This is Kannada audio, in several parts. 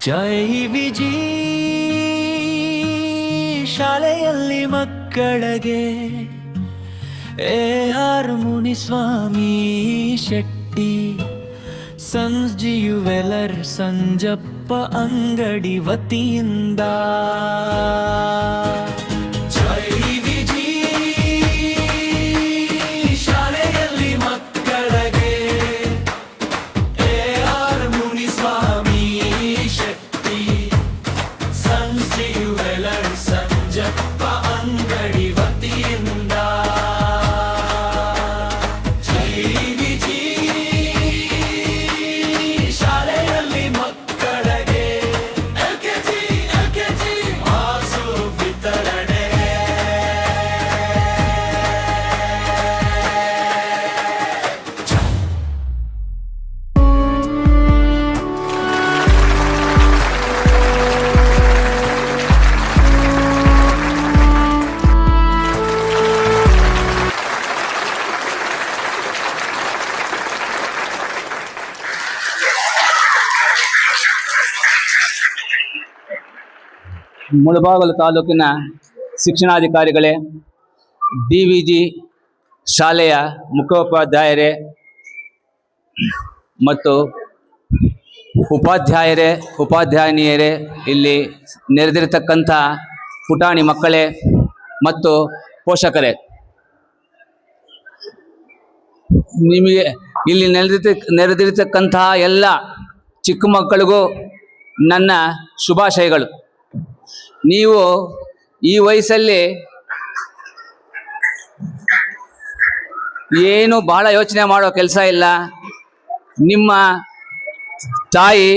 ಜೈ ವಿಜಿ ಶಾಲೆಯಲ್ಲಿ ಮಕ್ಕಳಿಗೆ AR Muniswamy Shetty sons jeweller Sanjappa ಅಂಗಡಿ ವತಿಯಿಂದ ಮುಳಬಾಗಿಲು ತಾಲೂಕಿನ ಶಿಕ್ಷಣಾಧಿಕಾರಿಗಳೇ, DVG ಶಾಲೆಯ ಮುಖ್ಯೋಪಾಧ್ಯಾಯರೇ ಮತ್ತು ಉಪಾಧ್ಯಾಯಿನಿಯರೇ, ಇಲ್ಲಿ ನೆರೆದಿರತಕ್ಕಂಥ ಪುಟಾಣಿ ಮಕ್ಕಳೇ ಮತ್ತು ಪೋಷಕರೇ, ನಿಮಗೆ ಇಲ್ಲಿ ನೆರೆದಿರತಕ್ಕಂತಹ ಎಲ್ಲ ಚಿಕ್ಕ ಮಕ್ಕಳಿಗೂ ನನ್ನ ಶುಭಾಶಯಗಳು. ನೀವು ಈ ವಯಸ್ಸಲ್ಲಿ ಏನು ಬಹಳ ಯೋಚನೆ ಮಾಡೋ ಕೆಲಸ ಇಲ್ಲ. ನಿಮ್ಮ ತಾಯಿ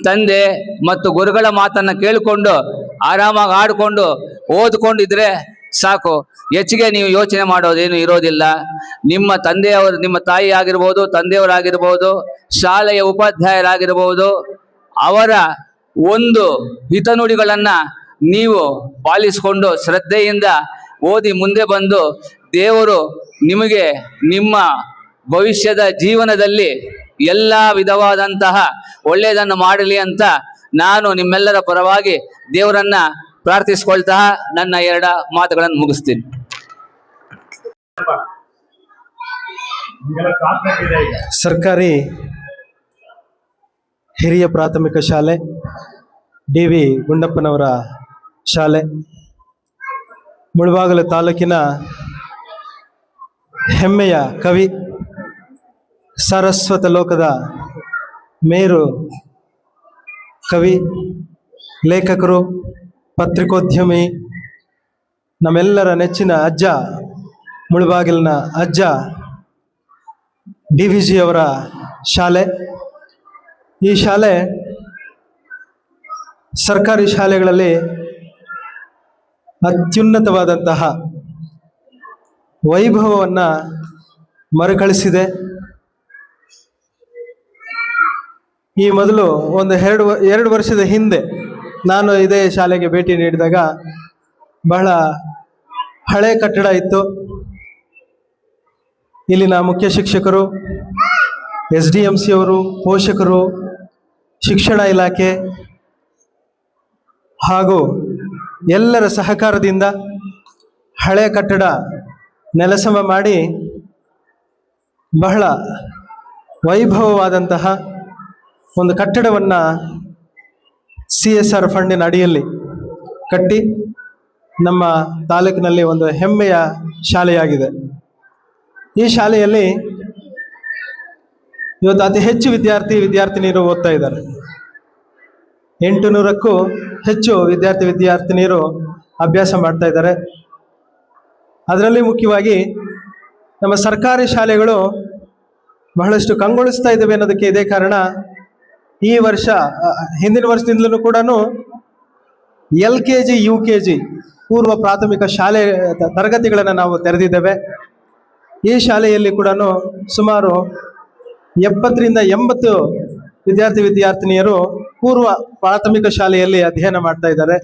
ತಂದೆ ಮತ್ತು ಗುರುಗಳ ಮಾತನ್ನು ಕೇಳಿಕೊಂಡು ಆರಾಮಾಗಿ ಆಡಿಕೊಂಡು ಓದ್ಕೊಂಡಿದ್ರೆ ಸಾಕು. ಹೆಚ್ಚಿಗೆ ನೀವು ಯೋಚನೆ ಮಾಡೋದೇನು ಇರೋದಿಲ್ಲ. ನಿಮ್ಮ ತಾಯಿ ಆಗಿರ್ಬೋದು, ತಂದೆಯವರಾಗಿರ್ಬೋದು, ಶಾಲೆಯ ಉಪಾಧ್ಯಾಯರಾಗಿರ್ಬೋದು, ಅವರ ಒಂದು ಹಿತನುಡಿಗಳನ್ನು ನೀವು ಪಾಲಿಸಿಕೊಂಡು ಶ್ರದ್ಧೆಯಿಂದ ಓದಿ ಮುಂದೆ ಬಂದು ದೇವರು ನಿಮಗೆ ನಿಮ್ಮ ಭವಿಷ್ಯದ ಜೀವನದಲ್ಲಿ ಎಲ್ಲ ವಿಧವಾದಂತಹ ಒಳ್ಳೆಯದನ್ನು ಮಾಡಲಿ ಅಂತ ನಾನು ನಿಮ್ಮೆಲ್ಲರ ಪರವಾಗಿ ದೇವರನ್ನ ಪ್ರಾರ್ಥಿಸ್ಕೊಳ್ತಾ ನನ್ನ 2 ಮಾತುಗಳನ್ನು ಮುಗಿಸ್ತೀನಿ. ಸರ್ಕಾರಿ ಹಿರಿಯ ಪ್ರಾಥಮಿಕ ಶಾಲೆ DV ಗುಂಡಪ್ಪನವರ ಶಾಲೆ, ಮುಳಬಾಗಿಲು ತಾಲೂಕಿನ ಹೆಮ್ಮೆಯ ಕವಿ, ಸಾರಸ್ವತ ಲೋಕದ ಮೇರು ಕವಿ, ಲೇಖಕರು, ಪತ್ರಿಕೋದ್ಯಮಿ, ನಮ್ಮೆಲ್ಲರ ನೆಚ್ಚಿನ ಅಜ್ಜ, ಮುಳಬಾಗಿಲಿನ ಅಜ್ಜ DVG ಅವರ ಶಾಲೆ. ಈ ಶಾಲೆ ಸರ್ಕಾರಿ ಶಾಲೆಗಳಲ್ಲಿ ಅತ್ಯುನ್ನತವಾದಂತಹ ವೈಭವವನ್ನು ಮರುಕಳಿಸಿದೆ. ಈ ಮೊದಲು ಒಂದು ಎರಡು ವರ್ಷದ ಹಿಂದೆ ನಾನು ಇದೇ ಶಾಲೆಗೆ ಭೇಟಿ ನೀಡಿದಾಗ ಬಹಳ ಹಳೆ ಕಟ್ಟಡ ಇತ್ತು. ಇಲ್ಲಿನ ಮುಖ್ಯ ಶಿಕ್ಷಕರು, SDMC ಅವರು, ಪೋಷಕರು, ಶಿಕ್ಷಣ ಇಲಾಖೆ ಹಾಗೂ ಎಲ್ಲರ ಸಹಕಾರದಿಂದ ಹಳೆ ಕಟ್ಟಡ ನೆಲಸಮ ಮಾಡಿ ಬಹಳ ವೈಭವವಾದಂತಹ ಒಂದು ಕಟ್ಟಡವನ್ನು CSR ಫಂಡಿನ ಅಡಿಯಲ್ಲಿ ಕಟ್ಟಿ ನಮ್ಮ ತಾಲೂಕಿನಲ್ಲಿ ಒಂದು ಹೆಮ್ಮೆಯ ಶಾಲೆಯಾಗಿದೆ. ಈ ಶಾಲೆಯಲ್ಲಿ ಇವತ್ತು ಅತಿ ಹೆಚ್ಚು ವಿದ್ಯಾರ್ಥಿನಿಯರು ಓದ್ತಾ ಇದ್ದಾರೆ. 800ಕ್ಕೂ ಹೆಚ್ಚು ವಿದ್ಯಾರ್ಥಿನಿಯರು ಅಭ್ಯಾಸ ಮಾಡ್ತಾ ಇದ್ದಾರೆ. ಅದರಲ್ಲಿ ಮುಖ್ಯವಾಗಿ ನಮ್ಮ ಸರ್ಕಾರಿ ಶಾಲೆಗಳು ಬಹಳಷ್ಟು ಕಂಗೊಳಿಸ್ತಾ ಇದ್ದಾವೆ ಅನ್ನೋದಕ್ಕೆ ಇದೇ ಕಾರಣ. ಈ ವರ್ಷ, ಹಿಂದಿನ ವರ್ಷದಿಂದಲೂ ಕೂಡ LKG UKG ಪೂರ್ವ ಪ್ರಾಥಮಿಕ ಶಾಲೆ ತರಗತಿಗಳನ್ನು ನಾವು ತೆರೆದಿದ್ದೇವೆ. ಈ ಶಾಲೆಯಲ್ಲಿ ಕೂಡ ಸುಮಾರು 70 ರಿಂದ 80 ವಿದ್ಯಾರ್ಥಿನಿಯರು ಪೂರ್ವ ಪ್ರಾಥಮಿಕ ಶಾಲೆಯಲ್ಲಿ ಅಧ್ಯಯನ ಮಾಡ್ತಾ ಇದ್ದಾರೆ.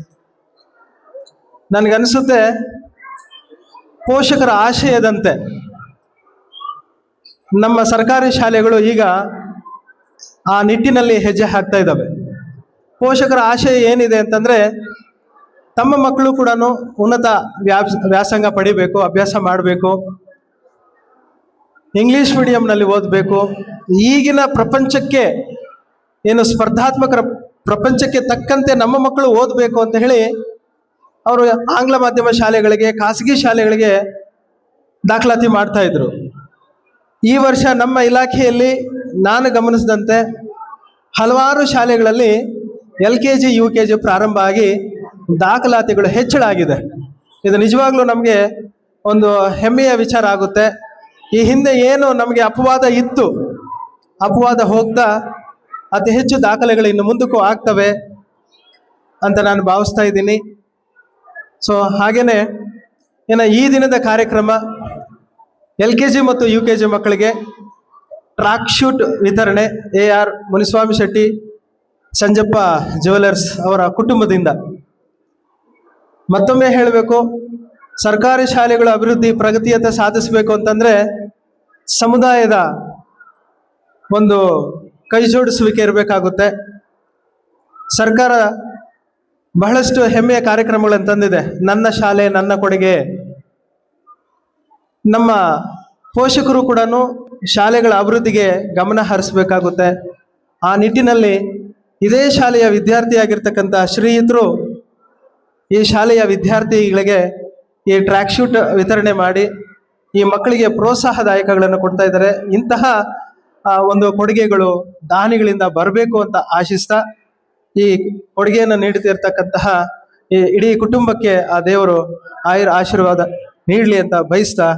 ನನಗನ್ನಿಸುತ್ತೆ ಪೋಷಕರ ಆಶಯದಂತೆ ನಮ್ಮ ಸರ್ಕಾರಿ ಶಾಲೆಗಳು ಈಗ ಆ ನಿಟ್ಟಿನಲ್ಲಿ ಹೆಜ್ಜೆ ಹಾಕ್ತಾ ಇದ್ದಾವೆ. ಪೋಷಕರ ಆಶಯ ಏನಿದೆ ಅಂತಂದರೆ ತಮ್ಮ ಮಕ್ಕಳು ಕೂಡ ಉನ್ನತ ವ್ಯಾಸಂಗ ಪಡಿಬೇಕು, ಅಭ್ಯಾಸ ಮಾಡಬೇಕು, ಇಂಗ್ಲೀಷ್ ಮೀಡಿಯಂನಲ್ಲಿ ಓದಬೇಕು. ಈಗಿನ ಪ್ರಪಂಚಕ್ಕೆ ಏನು ಸ್ಪರ್ಧಾತ್ಮಕ ಪ್ರಪಂಚಕ್ಕೆ ತಕ್ಕಂತೆ ನಮ್ಮ ಮಕ್ಕಳು ಓದಬೇಕು ಅಂತ ಹೇಳಿ ಅವರು ಆಂಗ್ಲ ಮಾಧ್ಯಮ ಶಾಲೆಗಳಿಗೆ, ಖಾಸಗಿ ಶಾಲೆಗಳಿಗೆ ದಾಖಲಾತಿ ಮಾಡ್ತಾ ಇದ್ರು. ಈ ವರ್ಷ ನಮ್ಮ ಇಲಾಖೆಯಲ್ಲಿ ನಾನು ಗಮನಿಸಿದಂತೆ ಹಲವಾರು ಶಾಲೆಗಳಲ್ಲಿ LKG UKG ಪ್ರಾರಂಭ ಆಗಿ ದಾಖಲಾತಿಗಳು ಹೆಚ್ಚಳ ಆಗಿದೆ. ಇದು ನಿಜವಾಗ್ಲೂ ನಮಗೆ ಒಂದು ಹೆಮ್ಮೆಯ ವಿಚಾರ ಆಗುತ್ತೆ. ಈ ಹಿಂದೆ ಏನು ನಮಗೆ ಅಪವಾದ ಇತ್ತು, ಅಪವಾದ ಹೋಗ್ತಾ ಅತಿ ಹೆಚ್ಚು ದಾಖಲೆಗಳು ಇನ್ನು ಮುಂದಕ್ಕೂ ಆಗ್ತವೆ ಅಂತ ನಾನು ಭಾವಿಸ್ತಾ ಇದ್ದೀನಿ. ಸೊ ಹಾಗೇನೆ ಈ ದಿನದ ಕಾರ್ಯಕ್ರಮ LKG ಮತ್ತು UKG ಮಕ್ಕಳಿಗೆ ಟ್ರ್ಯಾಕ್ ಶೂಟ್ ವಿತರಣೆ AR ಮುನಿಸ್ವಾಮಿ ಶೆಟ್ಟಿ ಸಂಜಪ್ಪ ಜ್ಯುವೆಲರ್ಸ್ ಅವರ ಕುಟುಂಬದಿಂದ. ಮತ್ತೊಮ್ಮೆ ಹೇಳಬೇಕು, ಸರ್ಕಾರಿ ಶಾಲೆಗಳ ಅಭಿವೃದ್ಧಿ ಪ್ರಗತಿಯತ್ತ ಸಾಧಿಸಬೇಕು ಅಂತಂದರೆ ಸಮುದಾಯದ ಒಂದು ಕೈ ಜೋಡಿಸುವಿಕೆ ಇರಬೇಕಾಗುತ್ತೆ. ಸರ್ಕಾರ ಬಹಳಷ್ಟು ಹೆಮ್ಮೆಯ ಕಾರ್ಯಕ್ರಮಗಳನ್ನು ತಂದಿದೆ. ನನ್ನ ಶಾಲೆ ನನ್ನ ಕೊಡುಗೆ. ನಮ್ಮ ಪೋಷಕರು ಕೂಡ ಶಾಲೆಗಳ ಅಭಿವೃದ್ಧಿಗೆ ಗಮನ ಹರಿಸಬೇಕಾಗುತ್ತೆ. ಆ ನಿಟ್ಟಿನಲ್ಲಿ ಇದೇ ಶಾಲೆಯ ವಿದ್ಯಾರ್ಥಿಯಾಗಿರ್ತಕ್ಕಂಥ ಶ್ರೀಯುತರು ಈ ಶಾಲೆಯ ವಿದ್ಯಾರ್ಥಿಗಳಿಗೆ ಈ ಟ್ರ್ಯಾಕ್ ಶೂಟ್ ವಿತರಣೆ ಮಾಡಿ ಈ ಮಕ್ಕಳಿಗೆ ಪ್ರೋತ್ಸಾಹದಾಯಕಗಳನ್ನು ಕೊಡ್ತಾ ಇದ್ದಾರೆ. ಇಂತಹ ಒಂದು ಕೊಡುಗೆಗಳು ದಾನಿಗಳಿಂದ ಬರಬೇಕು ಅಂತ ಆಶಿಸ್ತಾ ಈ ಕೊಡುಗೆಯನ್ನು ನೀಡುತ್ತಿರ್ತಕ್ಕಂತಹ ಈ ಇಡೀ ಕುಟುಂಬಕ್ಕೆ ಆ ದೇವರು ಆಶೀರ್ವಾದ ನೀಡಲಿ ಅಂತ ಬಯಸ್ತಾ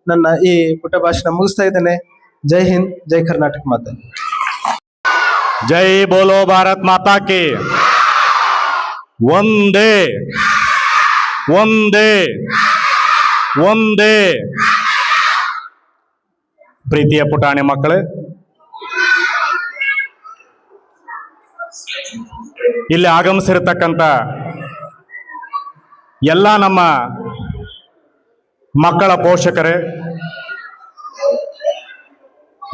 ನನ್ನ ಈ ಪುಟ್ಟ ಭಾಷಣ ಮುಗಿಸ್ತಾ ಇದ್ದೇನೆ. ಜೈ ಹಿಂದ್, ಜೈ ಕರ್ನಾಟಕ ಮಾತೆ. ಜೈ ಬೋಲೋ ಭಾರತ್ ಮಾತಾ ಕಿ. ಒಂದೇ ಒಂದೇ ಒಂದೇ. ಪ್ರೀತಿಯ ಪುಟಾಣಿ ಮಕ್ಕಳು, ಇಲ್ಲಿ ಆಗಮಿಸಿರತಕ್ಕಂಥ ಎಲ್ಲ ನಮ್ಮ ಮಕ್ಕಳ ಪೋಷಕರೇ,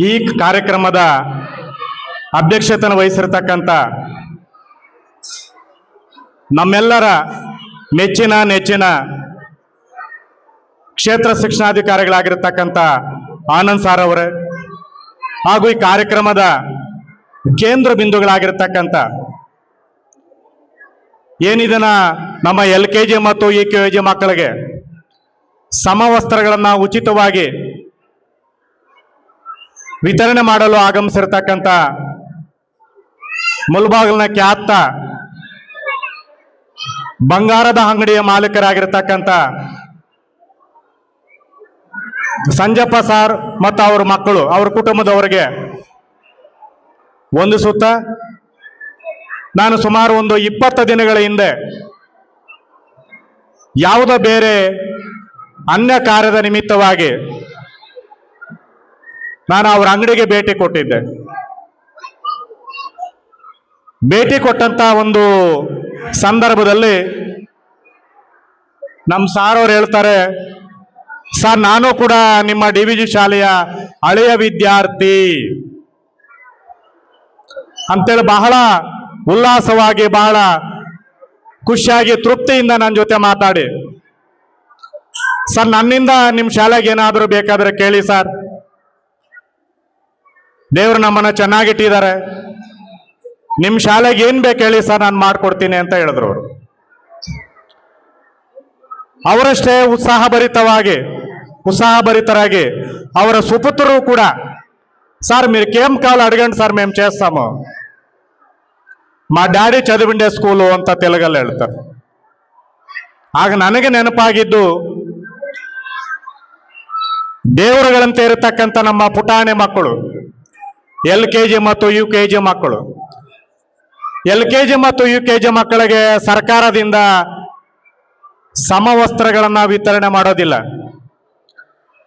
ಈ ಕಾರ್ಯಕ್ರಮದ ಅಧ್ಯಕ್ಷತೆಯನ್ನು ವಹಿಸಿರ್ತಕ್ಕಂಥ ನಮ್ಮೆಲ್ಲರ ನೆಚ್ಚಿನ ಕ್ಷೇತ್ರ ಶಿಕ್ಷಣಾಧಿಕಾರಿಗಳಾಗಿರ್ತಕ್ಕಂಥ ಆನಂದ್ ಸಾರ್ ಅವರೇ, ಹಾಗೂ ಈ ಕಾರ್ಯಕ್ರಮದ ಕೇಂದ್ರ ಬಿಂದುಗಳಾಗಿರ್ತಕ್ಕಂಥ ಏನಿದನ್ನ ನಮ್ಮ LKG ಮತ್ತು UKG ಮಕ್ಕಳಿಗೆ ಸಮವಸ್ತ್ರಗಳನ್ನು ಉಚಿತವಾಗಿ ವಿತರಣೆ ಮಾಡಲು ಆಗಮಿಸಿರ್ತಕ್ಕಂಥ ಮುಲ್ಬಾಗಿಲಿನ ಖ್ಯಾತ ಬಂಗಾರದ ಅಂಗಡಿಯ ಮಾಲೀಕರಾಗಿರ್ತಕ್ಕಂಥ ಸಂಜಪ್ಪ ಸಾರ್ ಮತ್ತು ಅವರ ಮಕ್ಕಳು, ಅವರ ಕುಟುಂಬದವರಿಗೆ ಒಂದು ಸುತ್ತ ನಾನು ಸುಮಾರು ಒಂದು 20 ದಿನಗಳ ಹಿಂದೆ ಯಾವುದೋ ಬೇರೆ ಅನ್ಯ ಕಾರ್ಯದ ನಿಮಿತ್ತವಾಗಿ ನಾನು ಅವರ ಅಂಗಡಿಗೆ ಭೇಟಿ ಕೊಟ್ಟಿದ್ದೆ. ಭೇಟಿ ಕೊಟ್ಟಂತ ಒಂದು ಸಂದರ್ಭದಲ್ಲಿ ನಮ್ಮ ಸಾರ್ ಅವ್ರು ಹೇಳ್ತಾರೆ, ಸರ್ ನಾನು ಕೂಡ ನಿಮ್ಮ DVG ಶಾಲೆಯ ಹಳೆಯ ವಿದ್ಯಾರ್ಥಿ ಅಂತೇಳಿ ಬಹಳ ಉಲ್ಲಾಸವಾಗಿ, ಬಹಳ ಖುಷಿಯಾಗಿ, ತೃಪ್ತಿಯಿಂದ ನನ್ನ ಜೊತೆ ಮಾತಾಡಿ, ಸರ್ ನನ್ನಿಂದ ನಿಮ್ಮ ಶಾಲೆಗೆ ಏನಾದರೂ ಬೇಕಾದರೆ ಕೇಳಿ ಸರ್, ದೇವರು ನಮ್ಮನ್ನ ಚೆನ್ನಾಗಿಟ್ಟಿದ್ದಾರೆ, ನಿಮ್ಮ ಶಾಲೆಗೆ ಏನ್ ಬೇಕು ಹೇಳಿ ಸರ್, ನಾನು ಮಾಡ್ಕೊಡ್ತೀನಿ ಅಂತ ಹೇಳಿದ್ರು ಅವರು. ಅವರಷ್ಟೇ ఉత్సాహభరితరాగి ಅವರ ಸುಪುತ್ರರು ಕೂಡ, సార్ మీరు కేం కావాలి అడగండి సార్ మేము చేస్తాము, మా డాడీ చదివిండే స్కూలు ಅಂತ ತೆಲುಗಲ್ಲಿ ಹೇಳ್ತಾರೆ. ಆಗ ನನಗೆ ನೆನಪಾಗಿದ್ದು, ದೇವರುಗಳಂತೆ ಇರತಕ್ಕಂಥ ನಮ್ಮ ಪುಟಾಣಿ ಮಕ್ಕಳು, LKG ಮತ್ತು UKG ಮಕ್ಕಳು. LKG ಮತ್ತು UKG ಮಕ್ಕಳಿಗೆ ಸರ್ಕಾರದಿಂದ ಸಮವಸ್ತ್ರಗಳನ್ನ ವಿತರಣೆ ಮಾಡೋದಿಲ್ಲ.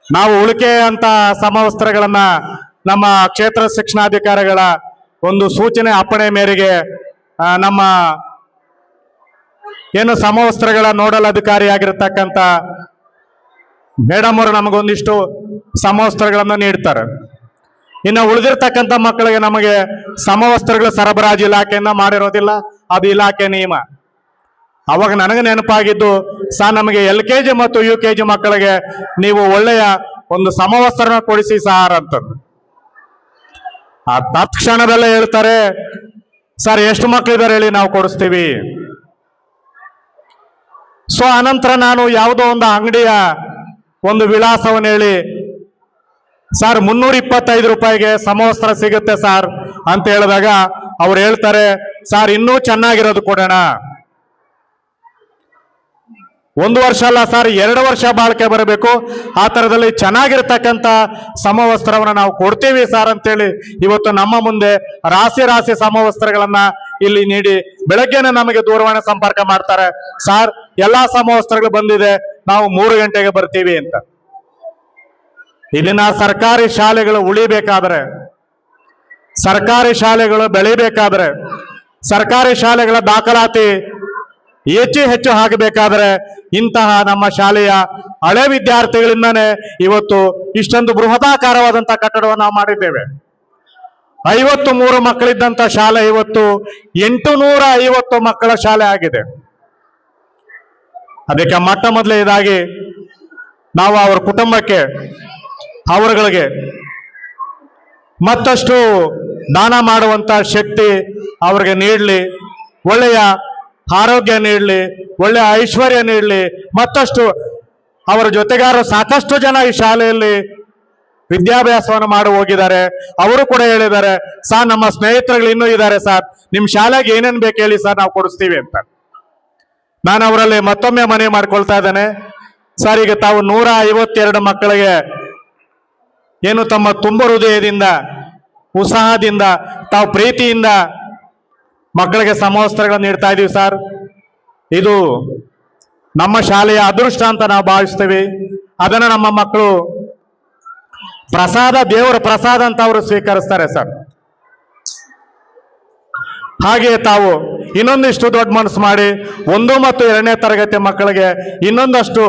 ನಾವು ಉಳಿಕೆ ಅಂತ ಸಮವಸ್ತ್ರಗಳನ್ನ ನಮ್ಮ ಕ್ಷೇತ್ರ ಶಿಕ್ಷಣಾಧಿಕಾರಿಗಳ ಒಂದು ಸೂಚನೆ ಅಪ್ಪಣೆ ಮೇರೆಗೆ ನಮ್ಮ ಏನು ಸಮವಸ್ತ್ರಗಳ ನೋಡಲ್ ಅಧಿಕಾರಿಯಾಗಿರ್ತಕ್ಕಂಥ ಮೇಡಮ್ ಅವರು ನಮಗೊಂದಿಷ್ಟು ಸಮವಸ್ತ್ರಗಳನ್ನು ನೀಡ್ತಾರೆ. ಇನ್ನು ಉಳಿದಿರ್ತಕ್ಕಂಥ ಮಕ್ಕಳಿಗೆ ನಮಗೆ ಸಮವಸ್ತ್ರಗಳ ಸರಬರಾಜು ಇಲಾಖೆಯಿಂದ ಮಾಡಿರೋದಿಲ್ಲ, ಅದು ಇಲಾಖೆ ನಿಯಮ. ಅವಾಗ ನನಗೆ ನೆನಪಾಗಿದ್ದು, ನಮಗೆ LKG ಮತ್ತು UKG ಮಕ್ಕಳಿಗೆ ನೀವು ಒಳ್ಳೆಯ ಒಂದು ಸಮವಸ್ತ್ರನ ಕೊಡಿಸಿ ಸಾರ್ ಅಂತಂದು. ಆ ತತ್ಕ್ಷಣದಲ್ಲೇ ಹೇಳ್ತಾರೆ, ಸರ್ ಎಷ್ಟು ಮಕ್ಕಳಿದ್ದಾರೆ ಹೇಳಿ, ನಾವು ಕೊಡಿಸ್ತೀವಿ. ಸೊ ಅನಂತರ ನಾನು ಯಾವುದೋ ಒಂದು ಅಂಗಡಿಯ ಒಂದು ವಿಳಾಸವನ್ನು ಹೇಳಿ, ಸರ್ 325 ರೂಪಾಯಿಗೆ ಸಮವಸ್ತ್ರ ಸಿಗುತ್ತೆ ಸರ್ ಅಂತ ಹೇಳಿದಾಗ ಅವ್ರು ಹೇಳ್ತಾರೆ, ಸರ್ ಇನ್ನೂ ಚೆನ್ನಾಗಿರೋದು ಕೊಡೋಣ. 1 ವರ್ಷ ಅಲ್ಲ ಸರ್, 2 ವರ್ಷ ಬಾಳಿಕೆ ಬರಬೇಕು, ಆ ಥರದಲ್ಲಿ ಚೆನ್ನಾಗಿರ್ತಕ್ಕಂಥ ಸಮವಸ್ತ್ರವನ್ನು ನಾವು ಕೊಡ್ತೀವಿ ಸರ್ ಅಂತೇಳಿ ಇವತ್ತು ನಮ್ಮ ಮುಂದೆ ರಾಶಿ ರಾಶಿ ಸಮವಸ್ತ್ರಗಳನ್ನ ಇಲ್ಲಿ ನೀಡಿ ಬೆಳಗ್ಗೆನೆ ನಮಗೆ ದೂರವಾಣಿ ಸಂಪರ್ಕ ಮಾಡ್ತಾರೆ, ಸರ್ ಎಲ್ಲಾ ಸಮವಸ್ತ್ರಗಳು ಬಂದಿದೆ, ನಾವು 3 ಗಂಟೆಗೆ ಬರ್ತೀವಿ ಅಂತ. ಇಲ್ಲಿನ ಸರ್ಕಾರಿ ಶಾಲೆಗಳು ಉಳಿಬೇಕಾದ್ರೆ, ಸರ್ಕಾರಿ ಶಾಲೆಗಳು ಬೆಳಿಬೇಕಾದ್ರೆ, ಸರ್ಕಾರಿ ಶಾಲೆಗಳ ದಾಖಲಾತಿ ಹೆಚ್ಚು ಆಗಬೇಕಾದ್ರೆ ಇಂತಹ ನಮ್ಮ ಶಾಲೆಯ ಹಳೆ ವಿದ್ಯಾರ್ಥಿಗಳಿಂದಾನೇ ಇವತ್ತು ಇಷ್ಟೊಂದು ಬೃಹದಾಕಾರವಾದಂತಹ ಕಟ್ಟಡವನ್ನು ನಾವು ಮಾಡಿದ್ದೇವೆ. 53 ಮಕ್ಕಳಿದ್ದಂತ ಶಾಲೆ ಇವತ್ತು 850 ಮಕ್ಕಳ ಶಾಲೆ ಆಗಿದೆ. ಅದಕ್ಕೆ ಮೊಟ್ಟ ಮೊದಲನೇದಾಗಿ ನಾವು ಅವರ ಕುಟುಂಬಕ್ಕೆ, ಅವರುಗಳಿಗೆ ಮತ್ತಷ್ಟು ದಾನ ಮಾಡುವಂತ ಶಕ್ತಿ ಅವರಿಗೆ ನೀಡಲಿ, ಒಳ್ಳೆಯ ಆರೋಗ್ಯ ನೀಡಲಿ, ಒಳ್ಳೆಯ ಐಶ್ವರ್ಯ ನೀಡಲಿ. ಮತ್ತಷ್ಟು ಅವರ ಜೊತೆಗಾರರು ಸಾಕಷ್ಟು ಜನ ಈ ಶಾಲೆಯಲ್ಲಿ ವಿದ್ಯಾಭ್ಯಾಸವನ್ನು ಮಾಡಿ ಹೋಗಿದ್ದಾರೆ. ಅವರು ಕೂಡ ಹೇಳಿದ್ದಾರೆ, ಸರ್ ನಮ್ಮ ಸ್ನೇಹಿತರುಗಳು ಇನ್ನೂ ಇದ್ದಾರೆ ಸರ್, ನಿಮ್ಮ ಶಾಲೆಗೆ ಏನೇನು ಬೇಕು ಹೇಳಿ ಸರ್, ನಾವು ಕೊಡಿಸ್ತೀವಿ ಅಂತ. ನಾನು ಅವರಲ್ಲಿ ಮತ್ತೊಮ್ಮೆ ಮನವಿ ಮಾಡ್ಕೊಳ್ತಾ ಇದ್ದೇನೆ, ಸರ್ ಈಗ ತಾವು 152 ಮಕ್ಕಳಿಗೆ ಏನು ತಮ್ಮ ತುಂಬ ಹೃದಯದಿಂದ, ಉತ್ಸಾಹದಿಂದ, ತಾವು ಪ್ರೀತಿಯಿಂದ ಮಕ್ಕಳಿಗೆ ಸಮವಸ್ತ್ರಗಳನ್ನು ನೀಡ್ತಾ ಇದೀವಿ ಸರ್. ಇದು ನಮ್ಮ ಶಾಲೆಯ ಅದೃಷ್ಟ ಅಂತ ನಾವು ಭಾವಿಸ್ತೇವೆ. ಅದನ್ನು ನಮ್ಮ ಮಕ್ಕಳು ಪ್ರಸಾದ, ದೇವರ ಪ್ರಸಾದ ಅಂತ ಅವರು ಸ್ವೀಕರಿಸ್ತಾರೆ ಸರ್. ಹಾಗೆಯೇ ತಾವು ಇನ್ನೊಂದಿಷ್ಟು ದೊಡ್ಡ ಮನಸ್ಸು ಮಾಡಿ 1 ಮತ್ತು 2ನೇ ತರಗತಿ ಮಕ್ಕಳಿಗೆ ಇನ್ನೊಂದಷ್ಟು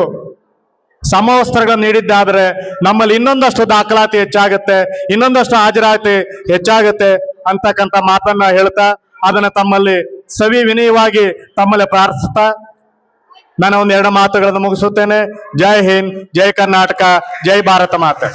ಸಮವಸ್ತ್ರಗಳನ್ನು ನೀಡಿದ್ದಾದರೆ ನಮ್ಮಲ್ಲಿ ಇನ್ನೊಂದಷ್ಟು ದಾಖಲಾತಿ ಹೆಚ್ಚಾಗುತ್ತೆ, ಇನ್ನೊಂದಷ್ಟು ಹಾಜರಾತಿ ಹೆಚ್ಚಾಗುತ್ತೆ ಅಂತಕ್ಕಂಥ ಮಾತನ್ನ ಹೇಳ್ತಾ, ಅದನ್ನು ತಮ್ಮಲ್ಲಿ ಸವಿ ವಿನಯವಾಗಿ ತಮ್ಮಲ್ಲಿ ಪ್ರಾರ್ಥಿಸ್ತಾ ನಾನು 1-2 ಮಾತುಗಳನ್ನು ಮುಗಿಸುತ್ತೇನೆ. ಜೈ ಹಿಂದ್, ಜೈ ಕರ್ನಾಟಕ, ಜೈ ಭಾರತ ಮಾತೆ.